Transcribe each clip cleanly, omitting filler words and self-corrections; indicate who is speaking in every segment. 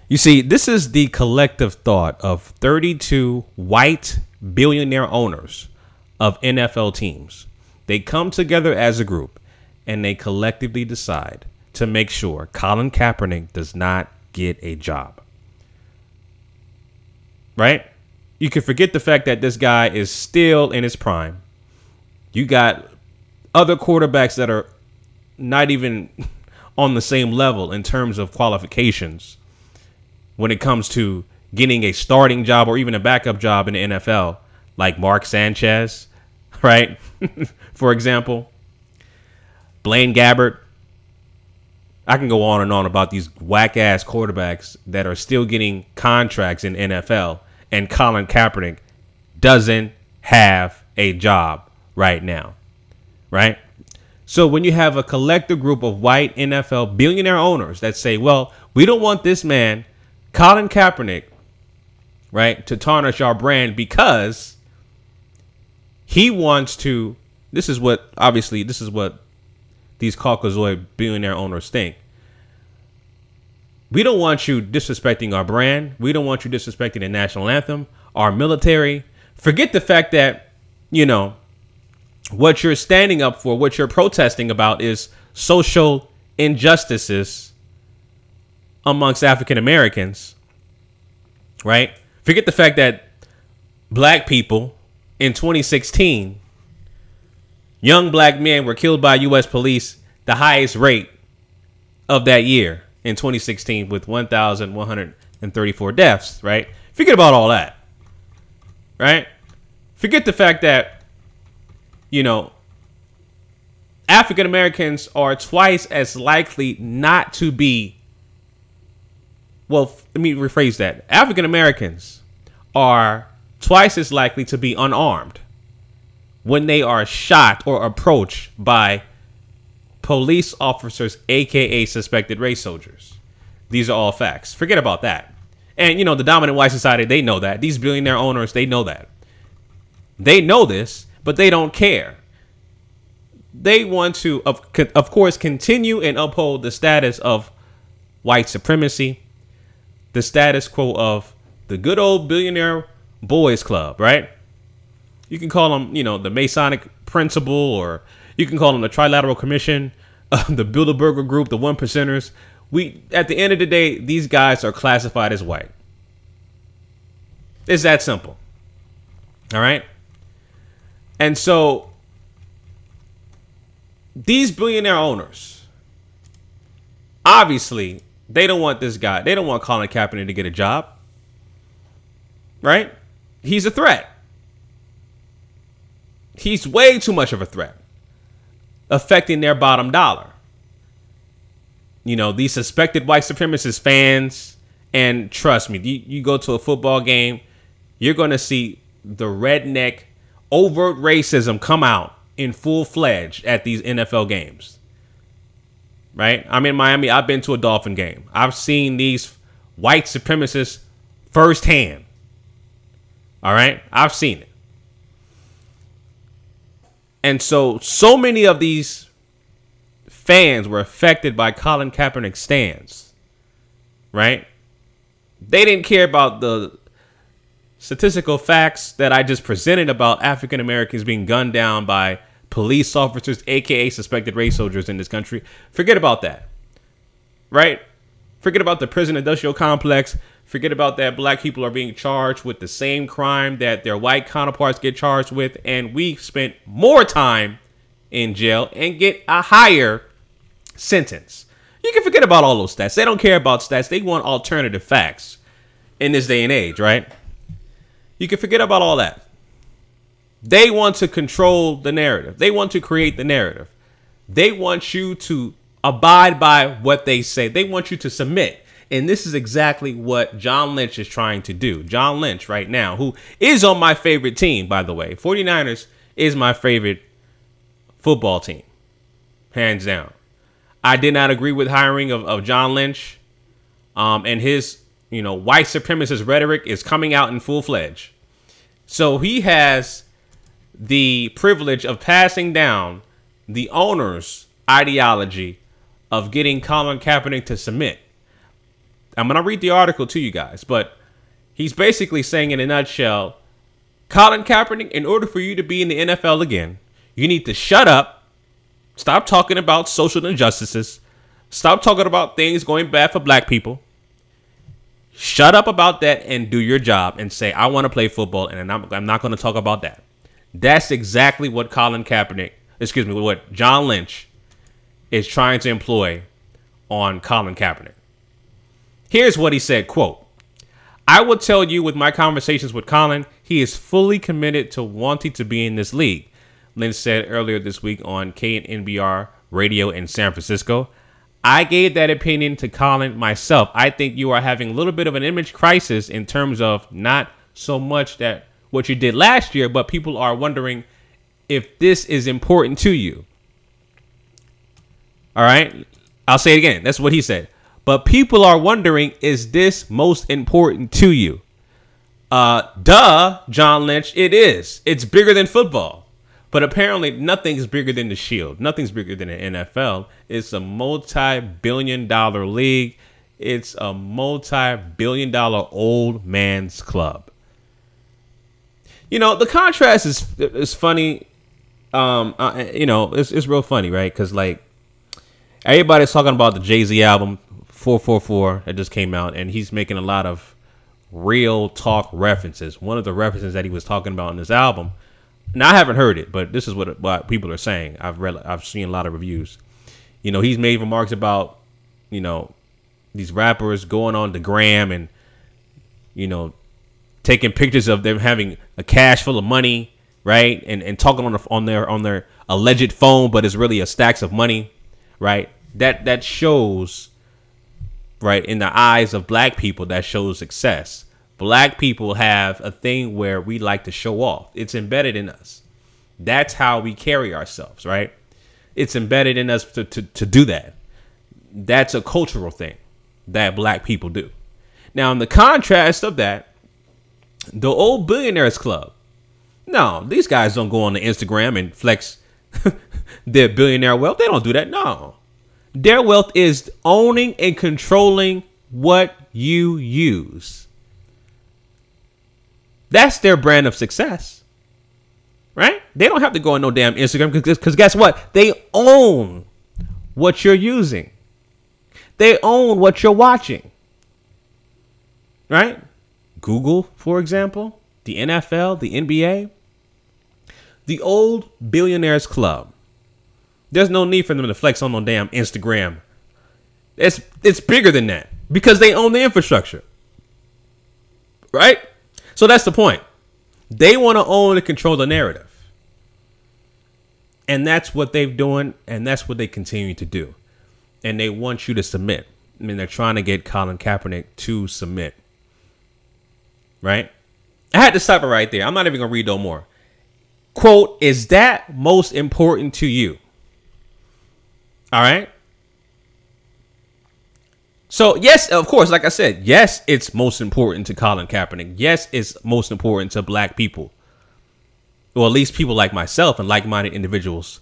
Speaker 1: You see, this is the collective thought of 32 white billionaire owners of NFL teams. They come together as a group and they collectively decide to make sure Colin Kaepernick does not get a job. Right? You can forget the fact that this guy is still in his prime. You got other quarterbacks that are not even on the same level in terms of qualifications when it comes to getting a starting job or even a backup job in the NFL, like Mark Sanchez, right? For example, Blaine Gabbert. I can go on and on about these whack ass quarterbacks that are still getting contracts in NFL, and Colin Kaepernick doesn't have a job right now, right? So when you have a collective group of white NFL billionaire owners that say, well, we don't want this man, Colin Kaepernick, right, to tarnish our brand because he wants to. This is what these Caucasoid billionaire owners think. We don't want you disrespecting our brand. We don't want you disrespecting the national anthem, our military. Forget the fact that, you know, what you're standing up for, what you're protesting about is social injustices amongst African Americans, right? Forget the fact that black people in 2016, young black men were killed by U.S. police, the highest rate of that year in 2016 with 1,134 deaths, right? Forget about all that, right? Forget the fact that, you know, African Americans are twice as likely not to be. Well, let me rephrase that. African Americans are twice as likely to be unarmed when they are shot or approached by police officers, aka suspected race soldiers. These are all facts. Forget about that. And, you know, the dominant white society, they know that. These billionaire owners, they know that. They know this, but they don't care. They want to, of course, continue and uphold the status of white supremacy, the status quo of the good old billionaire boys club, right? You can call them, you know, the Masonic principle, or you can call them the Trilateral Commission, the Bilderberger Group, the One Percenters. At the end of the day, these guys are classified as white. It's that simple. All right. And so these billionaire owners, obviously, they don't want this guy. They don't want Colin Kaepernick to get a job. Right? He's a threat. He's way too much of a threat, affecting their bottom dollar. You know, these suspected white supremacist fans, and trust me, you go to a football game, you're going to see the redneck overt racism come out in full-fledged at these NFL games. Right? I'm in Miami. I've been to a Dolphin game. I've seen these white supremacists firsthand. All right? I've seen it. And so many of these fans were affected by Colin Kaepernick's stance. Right? They didn't care about the statistical facts that I just presented about African Americans being gunned down by police officers, aka suspected race soldiers in this country. Forget about that. Right? Forget about the prison industrial complex. Forget about that black people are being charged with the same crime that their white counterparts get charged with, and we spent more time in jail and get a higher sentence. You can forget about all those stats. They don't care about stats. They want alternative facts in this day and age, right? You can forget about all that. They want to control the narrative. They want to create the narrative. They want you to abide by what they say. They want you to submit. And this is exactly what John Lynch is trying to do. John Lynch right now, who is on my favorite team, by the way. 49ers is my favorite football team. Hands down. I did not agree with hiring of John Lynch. And his, you know, white supremacist rhetoric is coming out in full-fledged. So he has the privilege of passing down the owner's ideology of getting Colin Kaepernick to submit. I'm going to read the article to you guys, but he's basically saying in a nutshell, Colin Kaepernick, in order for you to be in the NFL again, you need to shut up, stop talking about social injustices, stop talking about things going bad for black people. Shut up about that and do your job and say, I want to play football, and I'm not going to talk about that. That's exactly what what John Lynch is trying to employ on Colin Kaepernick. Here's what he said, quote, I will tell you with my conversations with Colin, he is fully committed to wanting to be in this league. Lynch said earlier this week on KNBR radio in San Francisco. I gave that opinion to Colin myself. I think you are having a little bit of an image crisis in terms of not so much that what you did last year, but people are wondering if this is important to you. All right. I'll say it again. That's what he said. But people are wondering, is this most important to you? Duh, John Lynch, it is. It's bigger than football. But apparently nothing's bigger than the Shield. Nothing's bigger than the NFL. It's a multi-billion-dollar league. It's a multi-billion-dollar old man's club. You know, the contrast is funny. It's real funny, right? Because, like, everybody's talking about the Jay-Z album, 444, that just came out. And he's making a lot of real talk references. One of the references that he was talking about in this album, now I haven't heard it, but this is what people are saying. I've seen a lot of reviews. You know, he's made remarks about, you know, these rappers going on the gram and, you know, taking pictures of them having a cache full of money, right? And talking on their alleged phone, but it's really a stacks of money, right? That shows, right, in the eyes of black people, that shows success. Black people have a thing where we like to show off. It's embedded in us. That's how we carry ourselves, right? It's embedded in us to do that. That's a cultural thing that black people do. Now, in the contrast of that, the old billionaires club. No, these guys don't go on the Instagram and flex their billionaire wealth. They don't do that. No. Their wealth is owning and controlling what you use. That's their brand of success, right? They don't have to go on no damn Instagram because guess what? They own what you're using. They own what you're watching, right? Google, for example, the NFL, the NBA, the old billionaires club. There's no need for them to flex on no damn Instagram. It's bigger than that because they own the infrastructure, right? So that's the point. They want to own and control the narrative. And that's what they're doing. And that's what they continue to do. And they want you to submit. I mean, they're trying to get Colin Kaepernick to submit. Right? I had to stop it right there. I'm not even going to read no more. Quote, is that most important to you? All right. So, yes, of course, like I said, yes, it's most important to Colin Kaepernick. Yes, it's most important to black people. Or at least people like myself and like-minded individuals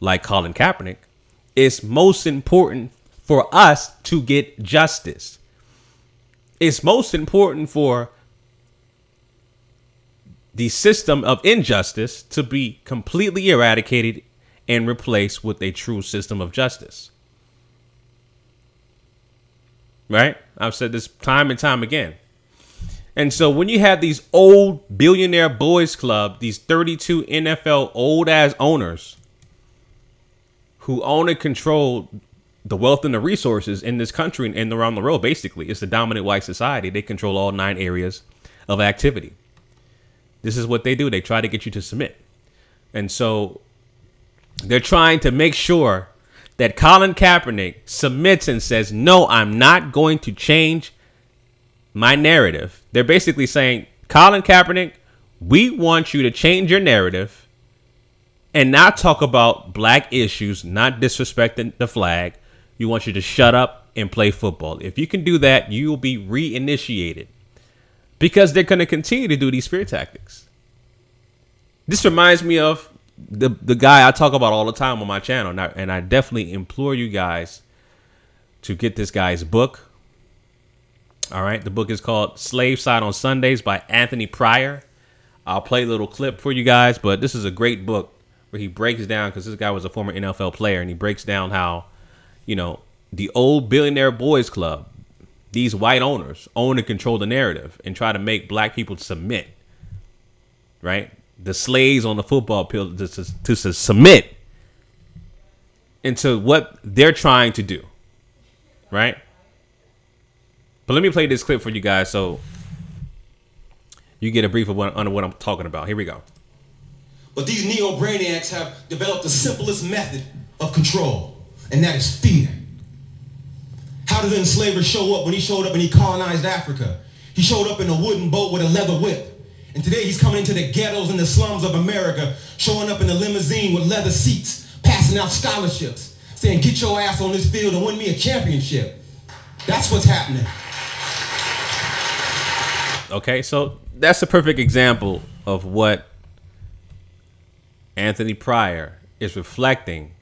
Speaker 1: like Colin Kaepernick. It's most important for us to get justice. It's most important for the system of injustice to be completely eradicated and replaced with a true system of justice. Right? I've said this time and time again. And so when you have these old billionaire boys club, these 32 NFL old ass owners who own and control the wealth and the resources in this country and around the world, basically, it's the dominant white society. They control all 9 areas of activity. This is what they do. They try to get you to submit. And so they're trying to make sure that Colin Kaepernick submits and says, no, I'm not going to change my narrative. They're basically saying, Colin Kaepernick, we want you to change your narrative and not talk about black issues, not disrespecting the flag. We want you to shut up and play football. If you can do that, you will be reinitiated because they're going to continue to do these fear tactics. This reminds me of the guy I talk about all the time on my channel. And I definitely implore you guys to get this guy's book. All right. The book is called Slave Side on Sundays by Anthony Pryor. I'll play a little clip for you guys, but this is a great book where he breaks down, because this guy was a former NFL player, and he breaks down how, you know, the old billionaire boys club, these white owners own and control the narrative and try to make black people submit, right? The slaves on the football field to submit into what they're trying to do, right? But let me play this clip for you guys so you get a brief of what I'm talking about. Here we go.
Speaker 2: But these neo-brainiacs have developed the simplest method of control, and that is fear. How did the enslaver show up when he showed up and he colonized Africa? He showed up in a wooden boat with a leather whip. And today he's coming into the ghettos and the slums of America, showing up in a limousine with leather seats, passing out scholarships, saying, get your ass on this field and win me a championship. That's what's happening.
Speaker 1: Okay, so that's a perfect example of what Anthony Pryor is reflecting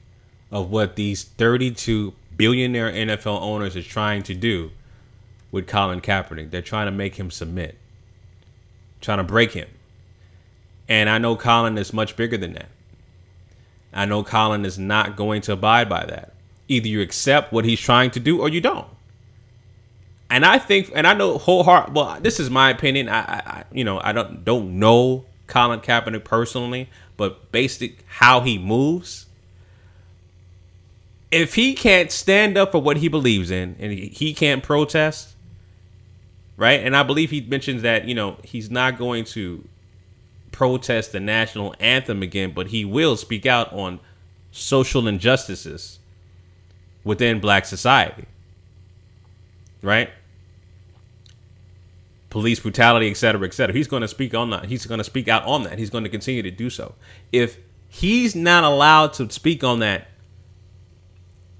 Speaker 1: of what these 32 billionaire NFL owners is trying to do with Colin Kaepernick. They're trying to make him submit, trying to break him. And I know Colin is much bigger than that. I know Colin is not going to abide by that. Either you accept what he's trying to do or you don't. And I think, and I know well, this is my opinion. I don't know Colin Kaepernick personally, but basic how he moves. If he can't stand up for what he believes in and he can't protest, right? And I believe he mentions that, you know, he's not going to protest the national anthem again, but he will speak out on social injustices within black society. Right? Police brutality, et cetera, et cetera. He's going to speak on that. He's going to speak out on that. He's going to continue to do so. If he's not allowed to speak on that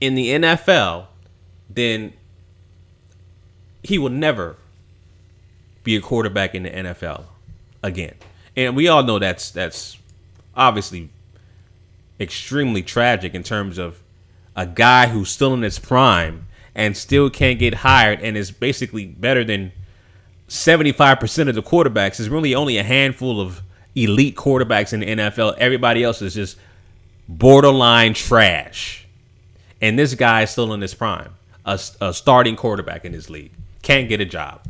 Speaker 1: in the NFL, then he will never be a quarterback in the NFL again. And we all know that's obviously extremely tragic in terms of a guy who's still in his prime and still can't get hired and is basically better than 75% of the quarterbacks. There's really only a handful of elite quarterbacks in the NFL. Everybody else is just borderline trash. And this guy is still in his prime, a starting quarterback in this league. Can't get a job.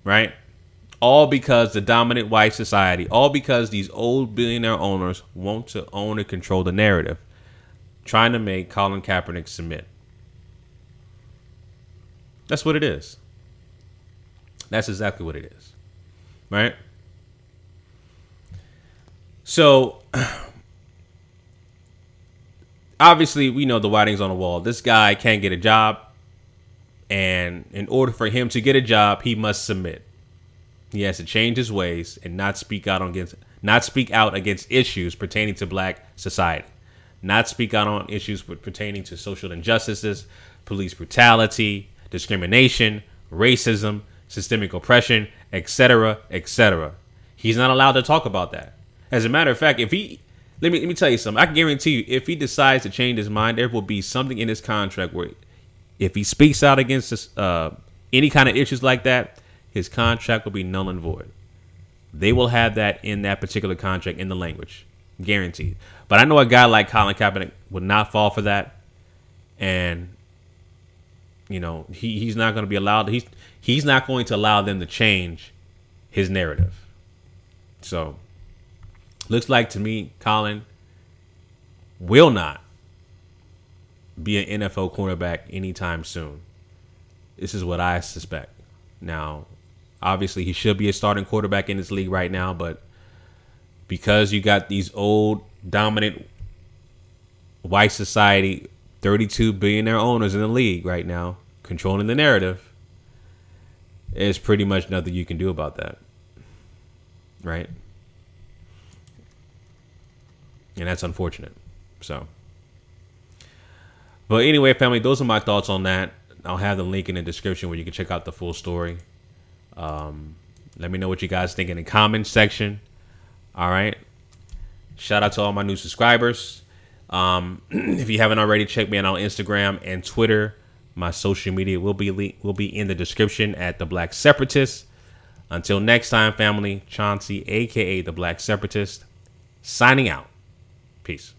Speaker 1: Right? All because the dominant white society, all because these old billionaire owners want to own and control the narrative, trying to make Colin Kaepernick submit. That's what it is. That's exactly what it is. Right? So, obviously, we know the writing's on the wall. This guy can't get a job. And in order for him to get a job, he must submit. He has to change his ways and not speak out against issues pertaining to black society. Not speak out on issues pertaining to social injustices, police brutality, discrimination, racism, systemic oppression, etc., etc. He's not allowed to talk about that. As a matter of fact, if he, let me tell you something. I can guarantee you, if he decides to change his mind, there will be something in his contract where if he speaks out against this, any kind of issues like that, his contract will be null and void. They will have that in that particular contract in the language. Guaranteed. But I know a guy like Colin Kaepernick would not fall for that. And, you know, he's not going to be allowed. He's not going to allow them to change his narrative. So, looks like to me, Colin will not be an NFL cornerback anytime soon. This is what I suspect. Now, obviously, he should be a starting quarterback in this league right now, but because you got these old, dominant, white society, 32 billionaire owners in the league right now, controlling the narrative, there's pretty much nothing you can do about that. Right? And that's unfortunate. So, but anyway, family, those are my thoughts on that. I'll have the link in the description where you can check out the full story. Let me know what you guys think in the comments section. All right. Shout out to all my new subscribers. If you haven't already, check me out on Instagram and Twitter My social media will be in the description at The Black Separatist. Until next time, family, Chauncey, aka The Black Separatist, signing out. Peace.